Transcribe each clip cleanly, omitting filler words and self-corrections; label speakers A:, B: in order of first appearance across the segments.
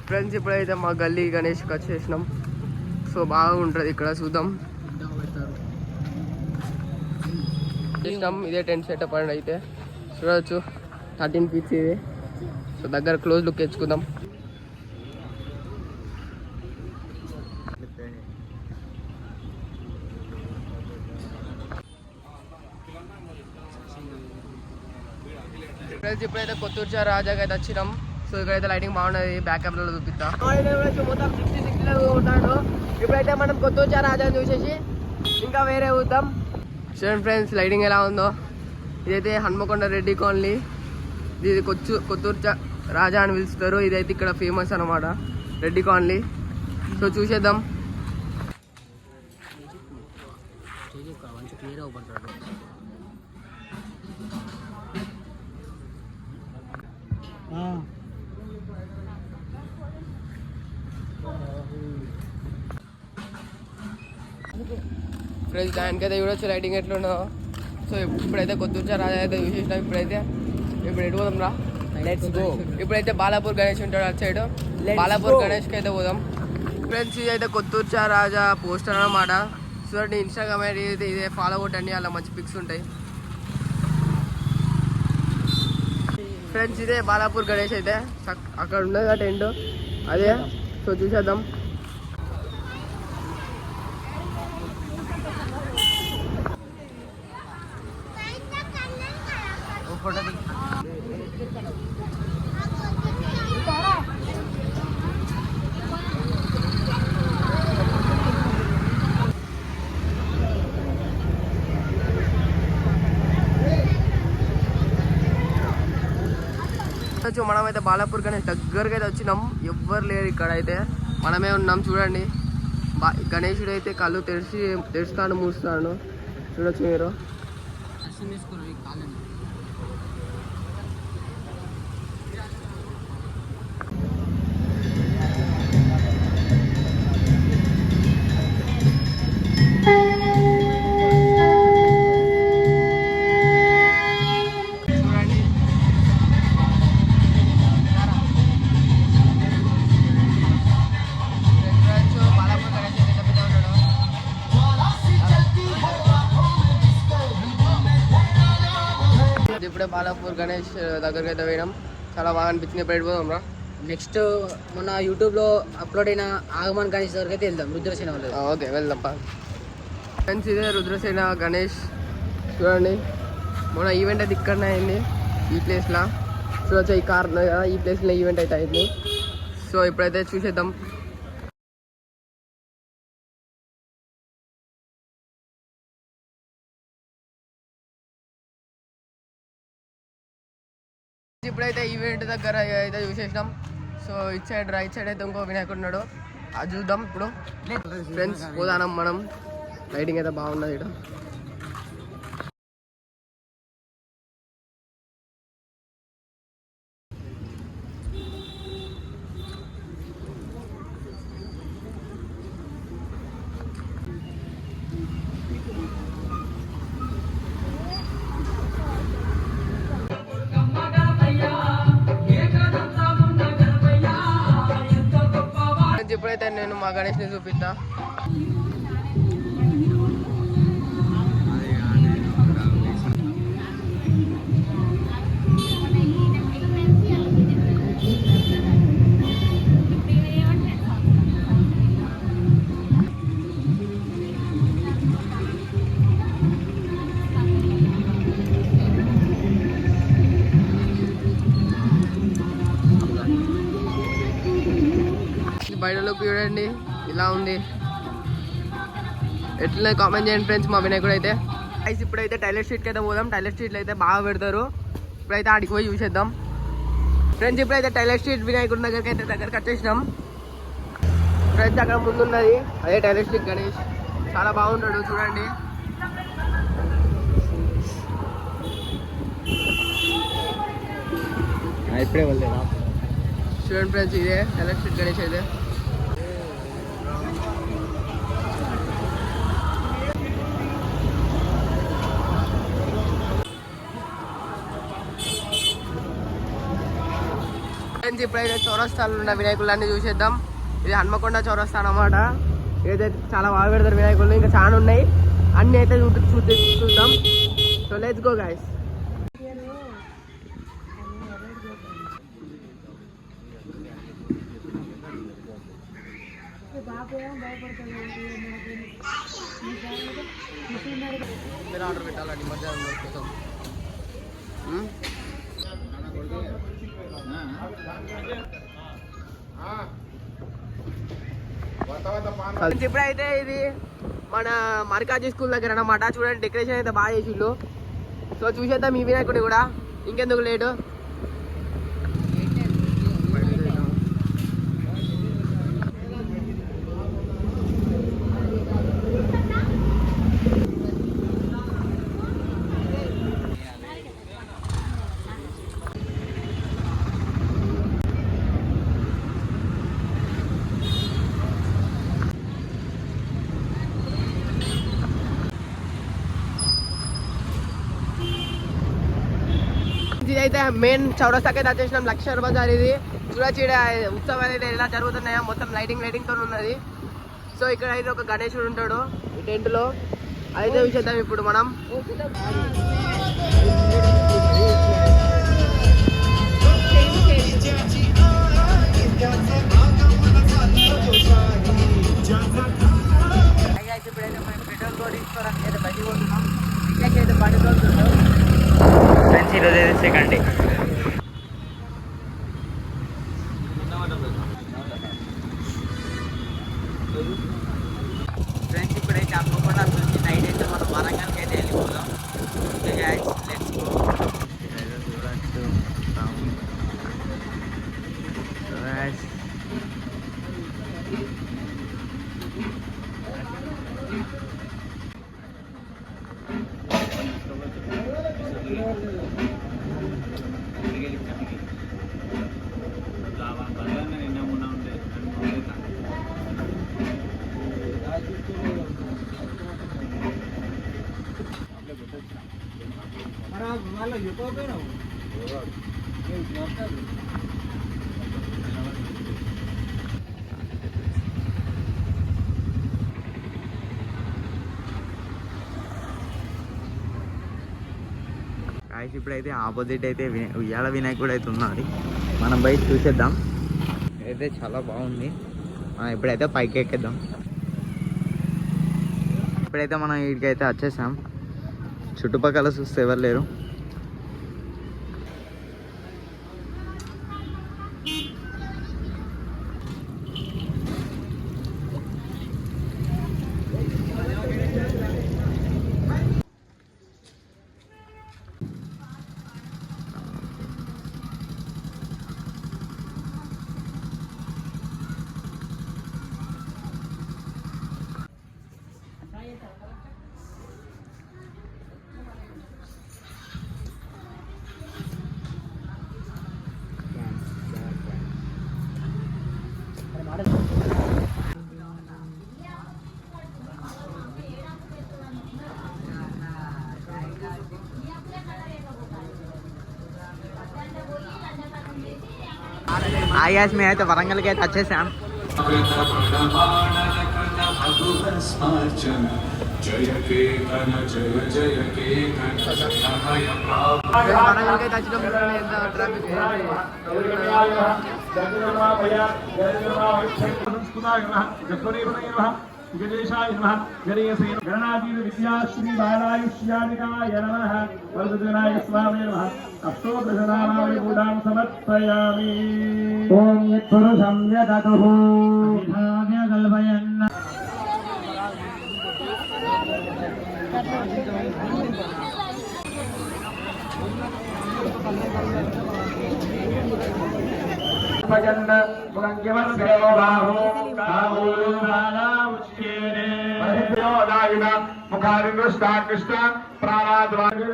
A: Friends ఇప్పుడైతే మా గల్లీ గణేష్కి వచ్చేసినాం. సో బాగుంటుంది ఇక్కడ, చూద్దాం. ఇదే టెంట్ సెటప్ అండి. అయితే చూడవచ్చు 13 feet ఇది. సో దగ్గర క్లోజ్ లుక్ తెచ్చుకుందాం. ఫ్రెండ్స్ ఇప్పుడైతే కొత్తూరు రాజాకి అయితే వచ్చినాం. సో ఇక్కడైతే లైటింగ్ బాగున్నది, బ్యాక్ కెమెరాలో చూపిస్తా. మొత్తం 66 ఉంటాడు. ఇప్పుడైతే మనం కొత్తూరు రాజాని చూసేసి ఇంకా వేరే చూద్దాం. చూడండి ఫ్రెండ్స్ లైటింగ్ ఎలా ఉందో. ఇదైతే హన్మకొండ రెడ్డి కాలనీ. ఇది కొత్తూరు రాజా అని పిలుస్తారు. ఇదైతే ఇక్కడ ఫేమస్ అనమాట, రెడ్డి కాలనీ. సో చూసేద్దాం. ఫ్రెండ్స్ దానికైతే చూడొచ్చు లైటింగ్ ఎట్లుండో. సో ఇప్పుడైతే కొత్తూరు రాజా అయితే చూసేసినాం. ఇప్పుడు ఎటు పోదాం రా, లెట్స్ గో. ఇప్పుడైతే బాలాపూర్ గణేష్ ఉంటాడు అటు సైడ్. బాలాపూర్ గణేష్కి అయితే పోదాం. ఫ్రెండ్స్ ఇదైతే కొత్తూరు రాజా పోస్టర్ అన్నమాట. చూడండి ఇన్స్టాగ్రామ్ ఐడి అయితే ఇదే, ఫాలో కొట్టండి, అలా మంచి పిక్స్ ఉంటాయి. ఫ్రెండ్స్ ఇదే బాలాపూర్ గణేష్ అయితే, అక్కడ ఉన్నది ఆ టెంట్ అదే. సో చూసేద్దాం. ఫోటో మనమైతే బాలాపూర్ గణేష్ దగ్గరకి అయితే వచ్చినాం. ఎవ్వరు లేరు ఇక్కడ అయితే, మనమే ఉన్నాం. చూడండి గణేశుడు అయితే కళ్ళు తెరుస్తాను మూస్తాను, చూడొచ్చు మీరు. ఇప్పుడే బాలాపూర్ గణేష్ దగ్గరికి అయితే పోయినాం. చాలా బాగా అనిపించింది. ఇప్పుడు వెళ్ళిపోదాం రా.
B: నెక్స్ట్ మొన్న యూట్యూబ్లో అప్లోడ్ అయిన ఆగమన్ గణేష్ దగ్గరికి అయితే వెళ్దాం, రుద్రసేన వాళ్ళు.
A: ఓకే వెళ్దాం. ఫ్రెండ్స్ ఇదే రుద్రసేన గణేష్. చూడండి మొన్న ఈవెంట్ అయితే ఇక్కడనే అయింది, ఈ ప్లేస్లో. చూడొచ్చు ఈ కార్ కదా, ఈ ప్లేస్లో ఈవెంట్ అయితే అయింది. సో ఇప్పుడైతే చూసేద్దాం. ఇప్పుడైతే ఈవెంట్ దగ్గర అయితే చూసేసినాం. సో ఇటు సైడ్ రైట్ సైడ్ అయితే ఇంకో వినాయకుడు ఉన్నాడు, అది చూద్దాం ఇప్పుడు. ఫ్రెండ్స్ పోదానం మనం. లైటింగ్ అయితే బాగున్నది ఇక్కడ. ఇప్పుడైతే నేను మా గణేష్ని చూపిస్తా. బయటలోకి చూడండి ఇలా ఉంది. ఎట్లా కామెంట్ చేయండి ఫ్రెండ్స్ మా వినాయకుడు అయితే. ఐస్ ఇప్పుడైతే టైలర్ స్ట్రీట్కి అయితే పోదాం. టైలర్ స్ట్రీట్లో అయితే బాగా పెడతారు. ఇప్పుడైతే ఆడికి పోయి చూసేద్దాం. ఫ్రెండ్స్ ఇప్పుడైతే టైలర్ స్ట్రీట్ వినాయకుడి దగ్గరికి వచ్చేసినాం. ఫ్రెండ్స్ అక్కడ ముందున్నది అదే టైలర్ స్ట్రీట్ గణేష్, చాలా బాగుంటాడు చూడండి.
B: ఇప్పుడే వెళ్ళేదా
A: చూడండి ఫ్రెండ్స్, ఇదే టైలర్ స్ట్రీట్ గణేష్ అయితే. ఇప్పుడైతే చౌరస్తాలు ఉన్న వినాయకులన్నీ చూసేద్దాం. ఇది హన్మకొండ చౌరస్తా అన్నమాట. ఇదైతే చాలా బాగా పెడతారు వినాయకులు, ఇంకా చాలా ఉన్నాయి, అన్ని అయితే చూద్దాం. So let's go guys. Order పెట్టాలండి మధ్యాహ్నం కోసం. ఇప్పుడైతే ఇది మన మర్కాజీ స్కూల్ దగ్గర అన్నమాట. చూడండి డెకరేషన్ అయితే బాగా చేసిండు. సో చూసేద్దాం ఈ వినాయకుడి కూడా, ఇంకెందుకు లేటు. ఇదైతే మెయిన్ చౌరస్తాకి అయితే వచ్చేసినాం, లక్షర్ బజార్. ఇది చూడొచ్చు ఇక్కడ ఉత్సవాలు అయితే ఎలా జరుగుతున్నాయో, మొత్తం లైటింగ్ తో ఉన్నది. సో ఇక్కడ అయితే ఒక గణేశుడు ఉంటాడు ఈ టెంట్ లో, అయితే చూసేద్దాం ఇప్పుడు మనం. ఇప్పుడైతే మనం పెట్రోల్ కూడా తీసుకోవడానికి అయితే బయటికి పోతున్నాం. అయితే బండి తోలుతుంటాం. ఈరోజు అయితే సెకండ్ డే. ఫ్రెండ్స్ ఇప్పుడైతే అనుకోకుండా వచ్చి నైట్ అయితే మనం వరంగల్కి అయితే వెళ్ళిపోతాం. Let's go. ఇప్పుడైతే ఆపోజిట్ అయితే ఉయ్యాల వినాయకుడు అయితే ఉన్నది, మనం బయట చూసేద్దాం. అయితే చాలా బాగుంది. మనం ఇప్పుడైతే పైకి ఎక్కేద్దాం. ఇప్పుడైతే మనం వీడికైతే వచ్చేసాం. చుట్టుపక్కల చూస్తే ఎవరు లేరు. आयास में है तो वरंगल के अच्छे से हम
C: गणेशाय नमः गणेशे गणाधीन विद्याश्री बालायुष्यानिकाय नमः वरदविनायक स्वामी नमः अष्टोदशनामावली पूजां समर्पयामि ओम यत्पुरुषं यदतुः विधाय कल्पयन् भजन मुरंगिवस्यो बाहो कामूलो बाला उच्चेरे परियोदायिना मुखारिन्द्रष्टा कृष्ण प्राणात्मने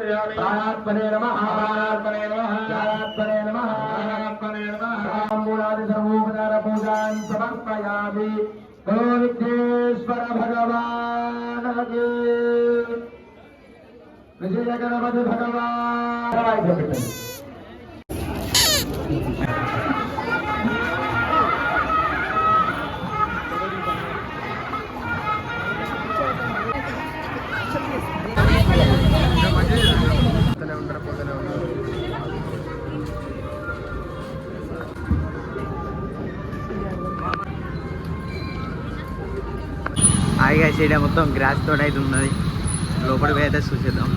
C: नमः प्राणात्मने नमः प्राणात्मने नमः प्राणात्मने नमः ताम्बूलादि सर्वोपचार पूजां समर्पयामि विघ्नेश्वर भगवान की विजय गणपति भगवान
D: గైస్ ఇక్కడ మొత్తం గ్రాస్ తోట అయితే ఉన్నది లోపలికి పోయి అయితే చూసేద్దాం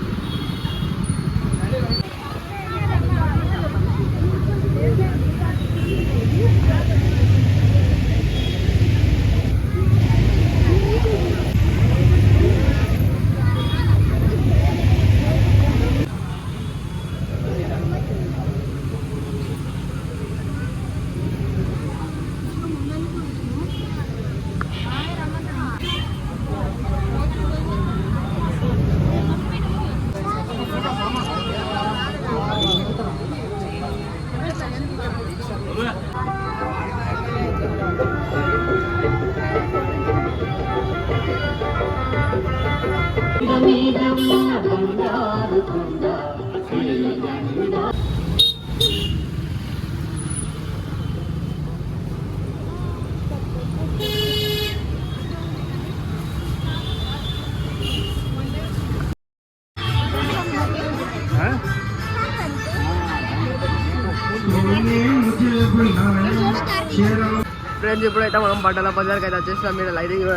A: ఫ్రెండ్స్ ఇప్పుడైతే మనం బట్టల బజార్కి అయితే వచ్చేస్తాం. మీరు లైటింగ్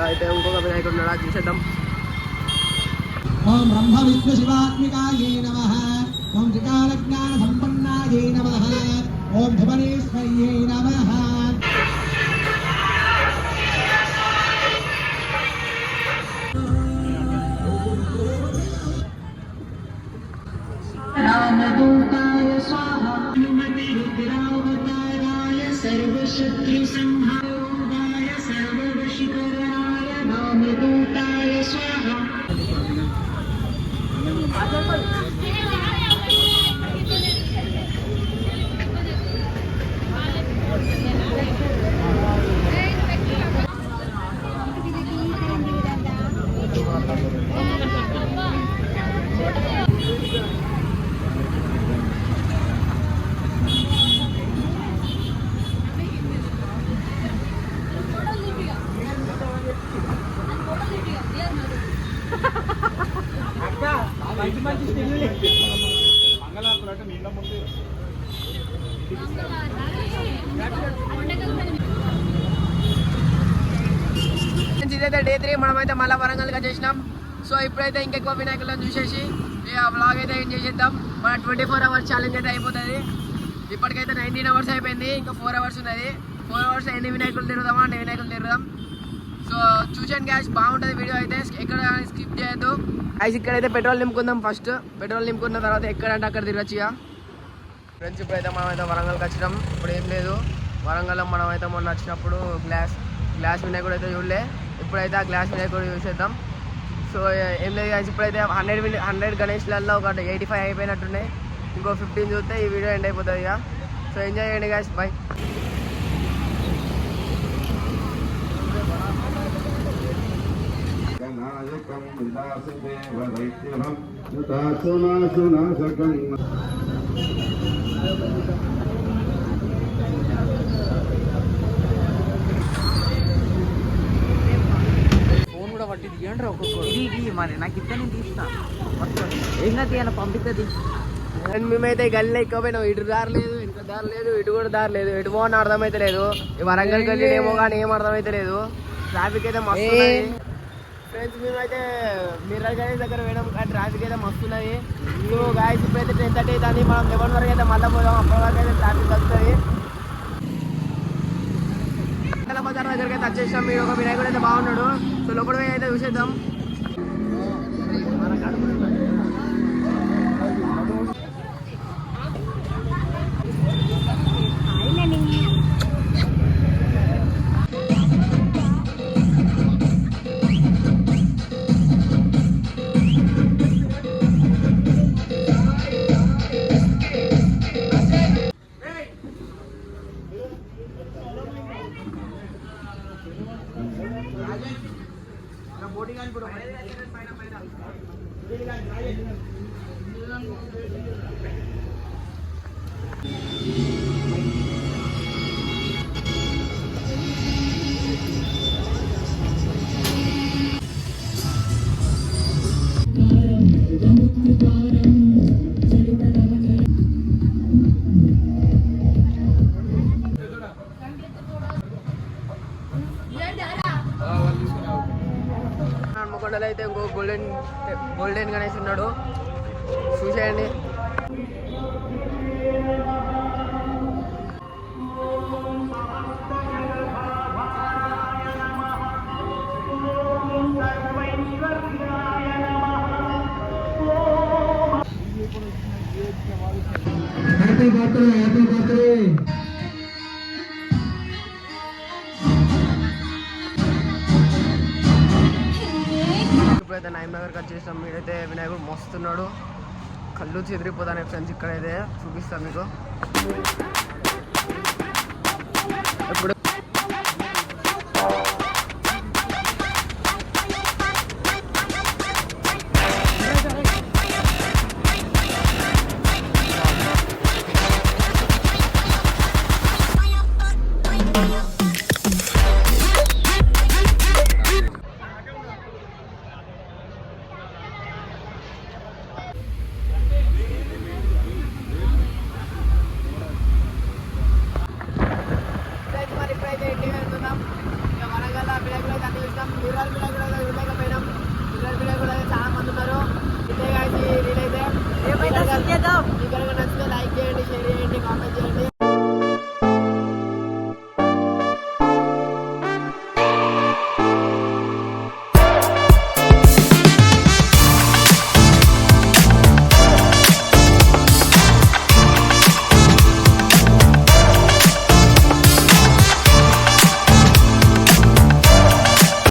A: అయితే ఇంకొక వినాయకుడు ఉన్నాడు చూసేద్దాం.
E: ఓం బ్రహ్మ విష్ణు శివాత్మికాయే నమః. ఓం త్రికాల జ్ఞాన సంపన్నాయే నమః. ఓం భువనేశ్వర్యే నమః. రామదూతాయ స్వాహా హనుమతే రుద్రావతారాయ సర్వశత్రు సంహారాయ సర్వవశీకరణాయ రామదూతాయ స్వాహా.
A: ఇదైతే డే 3 మనమైతే మళ్ళీ వరంగల్కి వచ్చేసినాం. సో ఇప్పుడైతే ఇంకెక్కువ వినాయకులను చూసేసి ఆ వ్లాగ్ అయితే ఏం చేసేద్దాం. మన 24 అవర్స్ ఛాలెంజ్ అయితే అయిపోతుంది. ఇప్పటికైతే 19 అవర్స్ అయిపోయింది, ఇంకా 4 అవర్స్ ఉన్నది. 4 అవర్స్ ఎన్ని వినాయకులు తిరుగుదామా అన్ని వినాయకులు తిరుగుదాం. సో చూసాను గ్యాస్, బాగుంటుంది వీడియో అయితే, ఎక్కడ స్కిప్ చేయొద్దు. గ్యాస్ ఇక్కడైతే పెట్రోల్ నింపుకుందాం. ఫస్ట్ పెట్రోల్ నింపుకున్న తర్వాత ఎక్కడంటే అక్కడ తిరగచ్చు ఇక. ఫ్రెండ్స్ ఇప్పుడైతే మనమైతే వరంగల్కి వచ్చినాం. ఇప్పుడు ఏం లేదు, వరంగల్లో మనమైతే మొన్న వచ్చినప్పుడు గ్లాస్ వినాయకుడు అయితే చూడలే. ఇప్పుడైతే ఆ గ్లాస్ వినాయకుడు చూసేద్దాం. సో ఏం లేదు గ్యాస్, ఇప్పుడైతే 100 గణేష్లలో ఒక 85 అయిపోయినట్టున్నాయి. ఇంకో 15 చూస్తే ఈ వీడియో ఎండ్ అయిపోతుంది ఇక. సో ఎంజాయ్ చేయండి గ్యాస్, బాయ్.
B: ఫోన్ కూడా పట్టి తీయండి ఒక్కొక్కటి మరి నాకు ఇస్తే నేను తీస్తా. ఏం కాదు పంపిస్తుంది.
A: అండ్ మేమైతే గల్లీలో ఎక్కపోయినాం. ఇటు దారి లేదు, ఇంకో దారి లేదు, ఇటు కూడా దారి లేదు. ఎటు పోవని అర్థమైతే లేదు. ఈ వరంగల్ గల్లీ ఏమో కానీ ఏం అర్థమైతే లేదు. ట్రాఫిక్ అయితే మస్తు ఉన్నది. ఫ్రెండ్స్ మేమైతే మిర్రర్ గల్లీ దగ్గర పోయినాం, కానీ ట్రాఫిక్ అయితే మస్తు ఉన్నది. సో గాయస్ ఇప్పుడైతే 10:30 అవుతుంది. మనం 11 వరకు అయితే మళ్ళీ పోదాం. అప్పటి వరకు అయితే ట్రాఫిక్ వస్తుంది. బజార్ దగ్గరికి అయితే వచ్చేసాం. మీరు ఒక వినాయకుడు అయితే బాగున్నాడు. సో లోపల పోయి అయితే చూసేద్దాం. గోల్డెన్ గణేష్ ఉన్నాడు, చూసేయండి.
C: Happy birthday, happy birthday.
A: ఇప్పుడైతే నైమ్ నగర్కి వచ్చేసాం. మీరైతే వినాయకుడు మస్తున్నాడు, కళ్ళు చెదిరిపోతాను ఫ్రెండ్స్. ఇక్కడైతే చూపిస్తాను మీకు. ఇప్పుడు
E: Bye.